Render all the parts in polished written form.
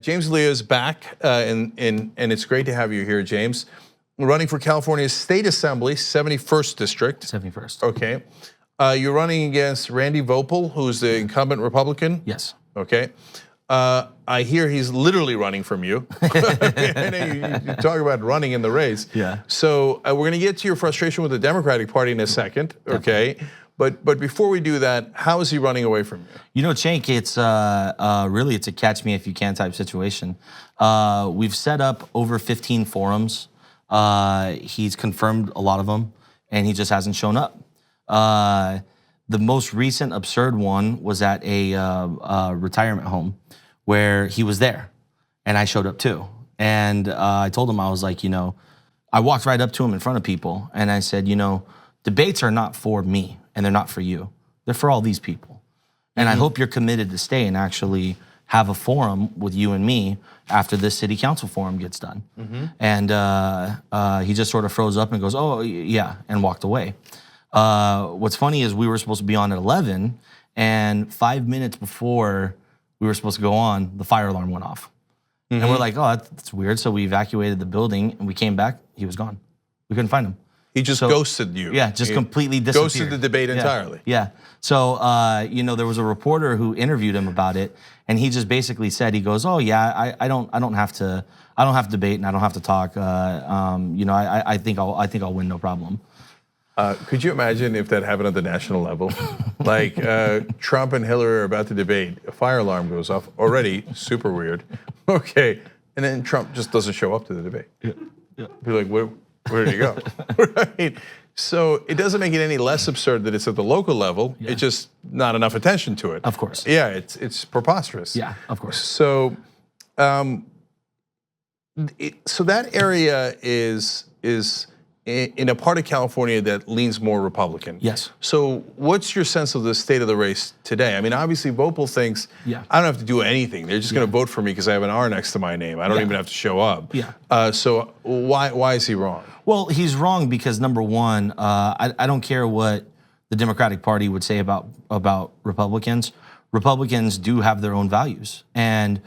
James Elia is back, and it's great to have you here, James. Running for California's State Assembly, 71st District. 71st. Okay. You're running against Randy Vopel, who's the incumbent Republican? Yes. Okay. I hear he's literally running from you. You talk about running in the race. Yeah. So we're going to get to your frustration with the Democratic Party in a second, okay? But before we do that, how is he running away from you? You know, Cenk, it's really it's a catch me if you can type situation. We've set up over 15 forums. He's confirmed a lot of them, and he just hasn't shown up. The most recent absurd one was at a retirement home where he was there, and I showed up too. And I told him, I was like, you know, I walked right up to him in front of people, and I said, you know, debates are not for me, and they're not for you. They're for all these people. And I hope you're committed to stay and actually have a forum with you and me after this city council forum gets done. And he just sort of froze up and goes, oh, yeah, and walked away. What's funny is we were supposed to be on at 11, and 5 minutes before we were supposed to go on, the fire alarm went off. And we're like, oh, that's weird. So we evacuated the building, and we came back. He was gone. We couldn't find him. He just ghosted you. Yeah, just completely disappeared. Ghosted the debate entirely. Yeah. So, you know, there was a reporter who interviewed him about it, and he just basically said, he goes, "Oh yeah, I don't have to debate, and I don't have to talk. You know, I think I'll win, no problem." Could you imagine if that happened at the national level? Like Trump and Hillary are about to debate, a fire alarm goes off. Already super weird. Okay, and then Trump just doesn't show up to the debate. Yeah. Be like, where did he go? Right. So it doesn't make it any less absurd that it's at the local level. Yeah. It's just not enough attention to it. Of course. Yeah, it's preposterous. Yeah, of course. So, so that area is in a part of California that leans more Republican. Yes. So what's your sense of the state of the race today? I mean, obviously Vopel thinks, I don't have to do anything. They're just going to vote for me because I have an R next to my name. I don't even have to show up. Yeah. So why is he wrong? Well, he's wrong because number one, I don't care what the Democratic Party would say about Republicans. Republicans do have their own values. And,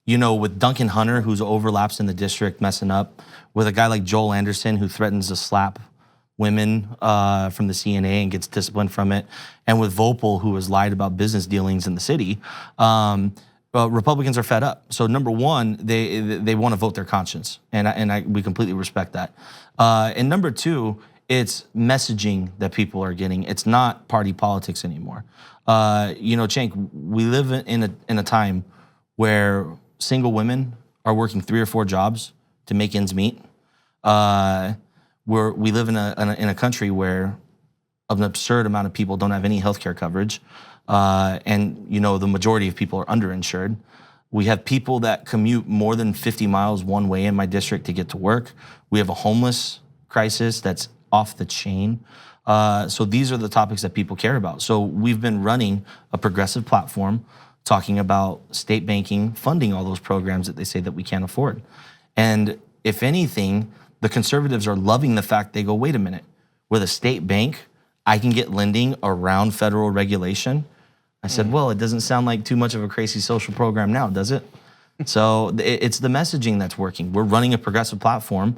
you know, with Duncan Hunter, who's overlaps in the district messing up, with a guy like Joel Anderson, who threatens to slap women from the CNA and gets disciplined from it, and with Vopel, who has lied about business dealings in the city, Republicans are fed up. So number one, they want to vote their conscience, and we completely respect that. And number two, it's messaging that people are getting. It's not party politics anymore. You know, Cenk, we live in a time where single women are working 3 or 4 jobs to make ends meet. We live in a country where an absurd amount of people don't have any healthcare coverage, and you know the majority of people are underinsured. We have people that commute more than 50 miles one way in my district to get to work. We have a homeless crisis that's off the chain. So these are the topics that people care about. So we've been running a progressive platform talking about state banking, funding all those programs that they say that we can't afford. And if anything, the conservatives are loving the fact they go, wait a minute, with a state bank, I can get lending around federal regulation. I said, well, it doesn't sound like too much of a crazy social program now, does it? So it's the messaging that's working. We're running a progressive platform.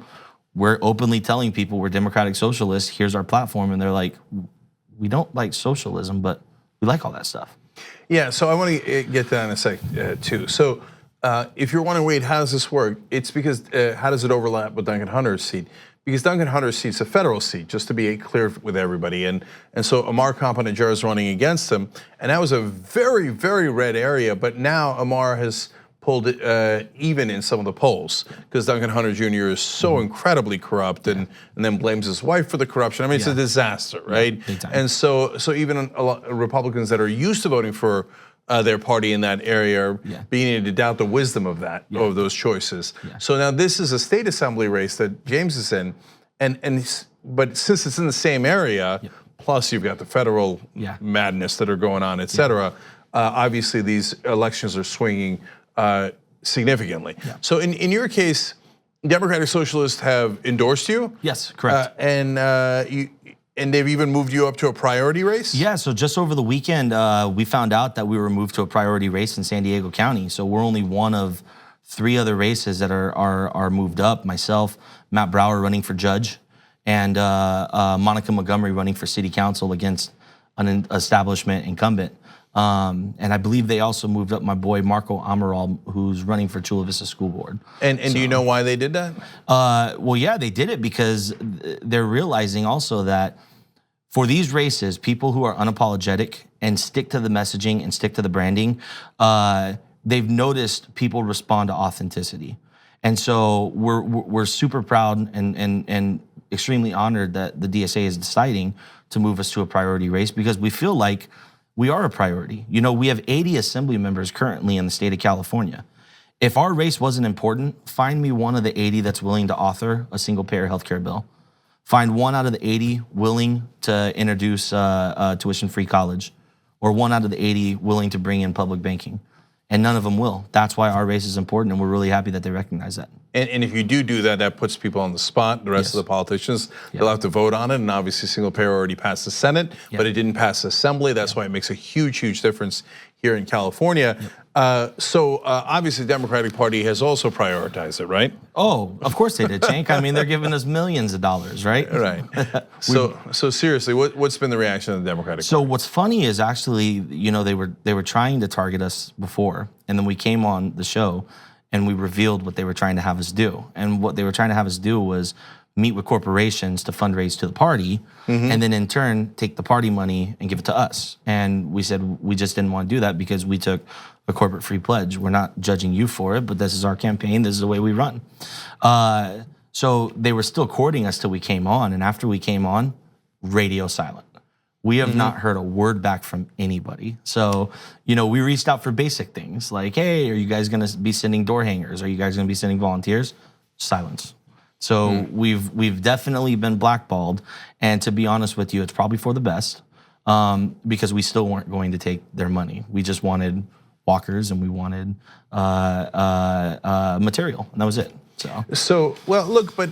We're openly telling people we're democratic socialists. Here's our platform. And they're like, we don't like socialism, but we like all that stuff. Yeah, so I want to get to that in a sec too. So if you're wondering, wait, how does this work? It's because, how does it overlap with Duncan Hunter's seat? Because Duncan Hunter's seat's a federal seat, just to be clear with everybody. And so Amar Campa-Najjar is running against him. And that was a very, very red area. But now Amar has pulled it even in some of the polls because Duncan Hunter Jr. is so incredibly corrupt and then blames his wife for the corruption. I mean, it's a disaster, right? And so even a lot of Republicans that are used to voting for their party in that area are beginning to doubt the wisdom of that, of those choices. So now this is a state assembly race that James is in, but since it's in the same area, plus you've got the federal madness that are going on, et cetera, obviously these elections are swinging significantly. So in your case, Democratic Socialists have endorsed you? Yes, correct. And they've even moved you up to a priority race? Yeah, so just over the weekend, we found out that we were moved to a priority race in San Diego County. So we're only one of 3 other races that are moved up. Myself, Matt Brower running for judge, and Monica Montgomery running for city council against an establishment incumbent. And I believe they also moved up my boy Marco Amaral, who's running for Chula Vista School Board. And do you know why they did that? Well, yeah, they did it because they're realizing also that for these races, people who are unapologetic and stick to the messaging and stick to the branding, they've noticed people respond to authenticity. And so we're super proud and extremely honored that the DSA is deciding to move us to a priority race, because we feel like we are a priority. You know, we have 80 assembly members currently in the state of California. If our race wasn't important, find me one of the 80 that's willing to author a single-payer healthcare bill. Find one out of the 80 willing to introduce tuition-free college, or one out of the 80 willing to bring in public banking. And none of them will. That's why our race is important, and we're really happy that they recognize that. And if you do that, that puts people on the spot. The rest of the politicians, they'll have to vote on it. And obviously, single payer already passed the Senate, but it didn't pass the Assembly. That's why it makes a huge difference here in California. So obviously, the Democratic Party has also prioritized it, right? Oh, of course they did, Cenk. I mean, they're giving us millions of dollars, right? Right. So seriously, what's been the reaction of the Democratic Party? So what's funny is actually, you know, they were trying to target us before, and then we came on the show and we revealed what they were trying to have us do. And what they were trying to have us do was meet with corporations to fundraise to the party, and then in turn take the party money and give it to us. And we said we just didn't want to do that because we took a corporate free pledge. We're not judging you for it, but this is our campaign. This is the way we run. So they were still courting us till we came on, and after we came on, radio silent. We have not heard a word back from anybody. So, you know, we reached out for basic things like, hey, are you guys gonna be sending door hangers? Are you guys gonna be sending volunteers? Silence. So we've definitely been blackballed. And to be honest with you, it's probably for the best, because we still weren't going to take their money. We just wanted walkers and we wanted material, and that was it. So well, look, but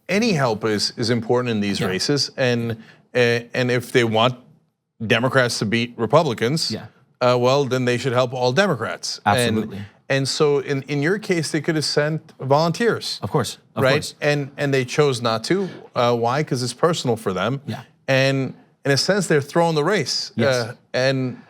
any help is important in these races, and if they want Democrats to beat Republicans, well, then they should help all Democrats. Absolutely. And so in your case, they could have sent volunteers. Of course, right? And they chose not to. Why? Because it's personal for them. Yeah. And in a sense, they're throwing the race. Yes. And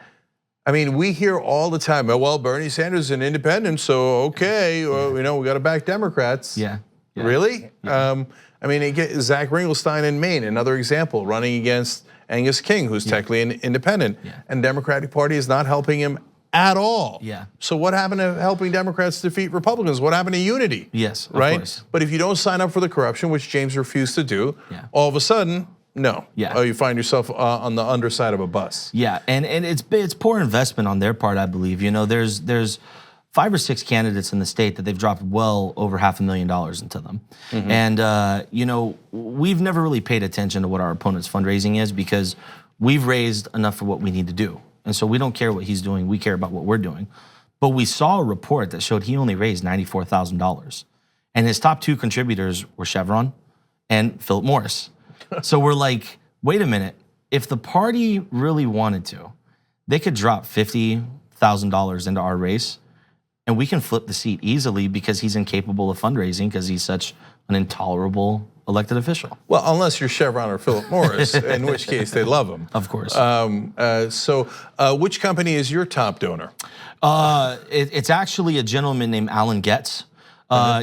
I mean, we hear all the time, well, Bernie Sanders is an independent, so okay, well, you know, we got to back Democrats. Yeah. Really? Yeah. I mean, Zach Ringelstein in Maine, another example, running against Angus King, who's technically an independent, and Democratic Party is not helping him at all. Yeah. So what happened to helping Democrats defeat Republicans? What happened to unity? Yes, of right? course. But if you don't sign up for the corruption, which James refused to do, all of a sudden, no. Yeah. Oh, you find yourself on the underside of a bus. Yeah, and it's poor investment on their part, I believe. You know, there's 5 or 6 candidates in the state that they've dropped well over $500,000 into them. And, you know, we've never really paid attention to what our opponent's fundraising is, because we've raised enough for what we need to do. And so we don't care what he's doing. We care about what we're doing. But we saw a report that showed he only raised $94,000. And his top 2 contributors were Chevron and Philip Morris. So we're like, wait a minute. If the party really wanted to, they could drop $50,000 into our race, and we can flip the seat easily because he's incapable of fundraising because he's such an intolerable elected official. Well, unless you're Chevron or Philip Morris, in which case they love him. Of course. So which company is your top donor? It's actually a gentleman named Alan Getz.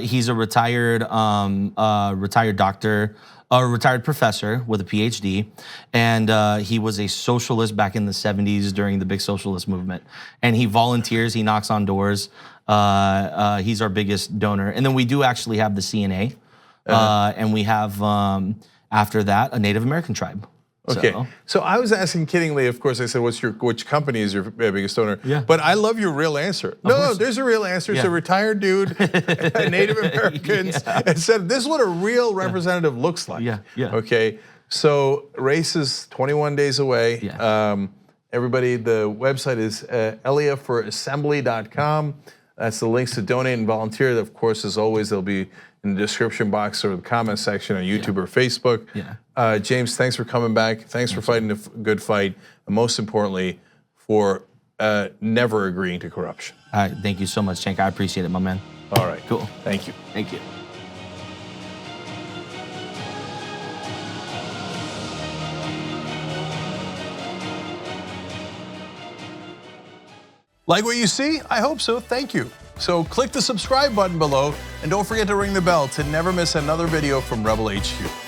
He's a retired doctor, a retired professor with a PhD, and he was a socialist back in the 70s during the big socialist movement. And he volunteers, he knocks on doors. He's our biggest donor. And then we do actually have the CNA, and we have, after that, a Native American tribe. Okay, so I was asking kiddingly, of course, I said, which company is your biggest donor? Yeah. But I love your real answer. No, there's a real answer. It's a retired dude, Native Americans, and said, this is what a real representative looks like. Yeah. Okay, so race is 21 days away. Yeah. Everybody, the website is eliafораssembly.com. That's the links to donate and volunteer. Of course, as always, they'll be in the description box or the comment section on YouTube or Facebook. James, thanks for coming back. Thanks for fighting a good fight. And most importantly, for never agreeing to corruption. All right, thank you so much, Cenk. I appreciate it, my man. All right. Cool. Thank you. Thank you. Like what you see? I hope so. Thank you. So click the subscribe button below and don't forget to ring the bell to never miss another video from Rebel HQ.